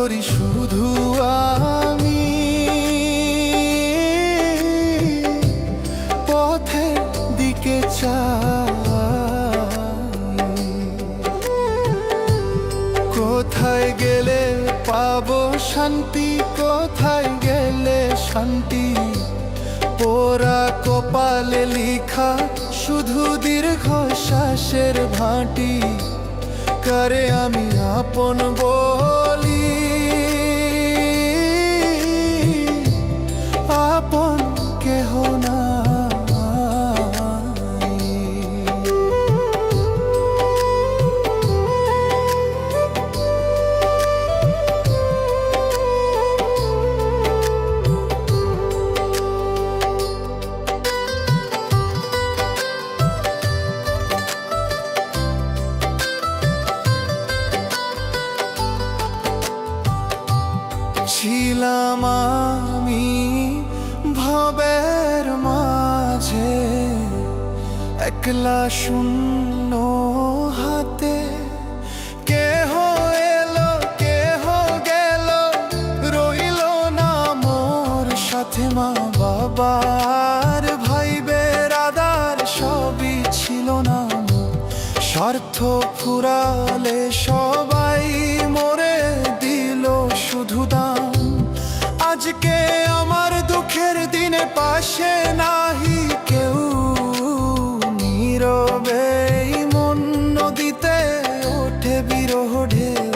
ভরি শুধু আমি, পথের দিকে চাই। কোথায় গেলে পাবো শান্তি, কোথায় গেলে শান্তি, পোড়া কপালে লিখা শুধু দীর্ঘশ্বাসের ভাটি। কারে আমি আপন বলি, আপন কেহ না। ছিলাম আমি ভবের মাঝে, একলা শূন্য হাতে। কেহ এলো কেহ গেল, রইল না মোর সাথে। মা বাবার ভাই বেরাদার সবই ছিল না মোর। স্বার্থ ফুরালে সবাই মোরে দিল শুধু দাম। আজকে আমার দুঃখের দিনে পাশে নাহি কেউ, নীরবে মন নদীতে ওঠে বিরহ ঢেউ।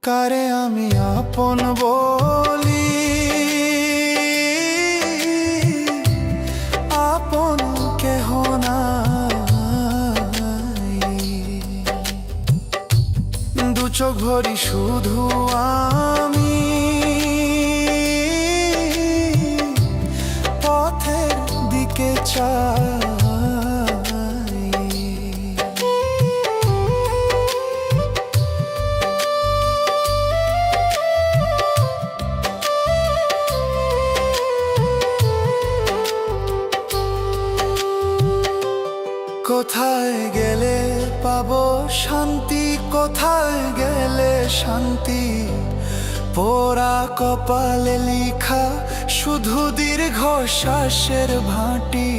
কারে আমি আপন বলি, আপন কেহ নাই। দু চোখ ভরি শুধু আমি, পথের দিকে চাই। কোথায় গেলে পাবো শান্তি, কোথায় গেলে শান্তি, পোড়া কপালে লিখা শুধু দীর্ঘশ্বাসের ভাটি।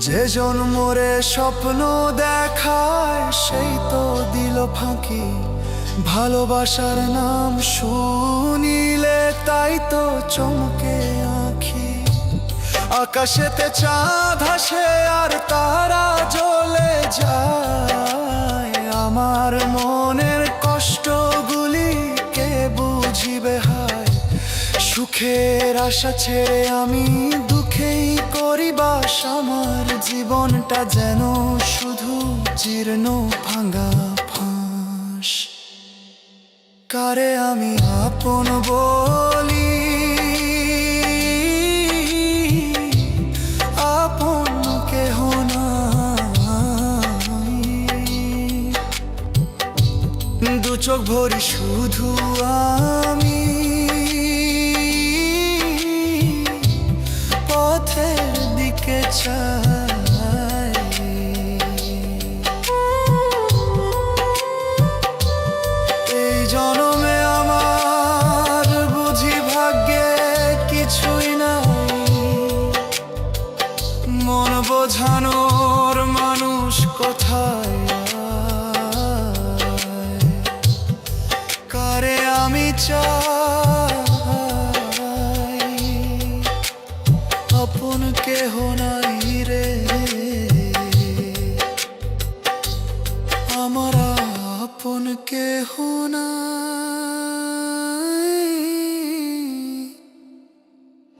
যে জন্মরে স্বপ্ন দেখায় সেই তো দিল ফাঁকি। ভালোবাসার নাম শুনিলে তাই তো চমকে আঁখি। আকাশেতে চাঁদ হাসে আর তারা জ্বলে যায়। আমার মনের কষ্টগুলি কে বুঝিবে হায়। সুখের আশা ছেড়ে আমি দুঃখেই করি বাস। আমার জীবনটা যেন শুধু জীর্ণ ভাঙা ফাঁস। কারে আমি আপন বলি, আপন কেহ নাই। দু চোখ ভরি শুধু আমি, পথের দিকে চাই। এই জনমে আমার বুঝি ভাগ্যে কিছুই নাই। মন বোঝানোর মানুষ কোথায়? কারে আমি চাই, আপন কেহ নাই রে। আমার আপন কেহ নাই।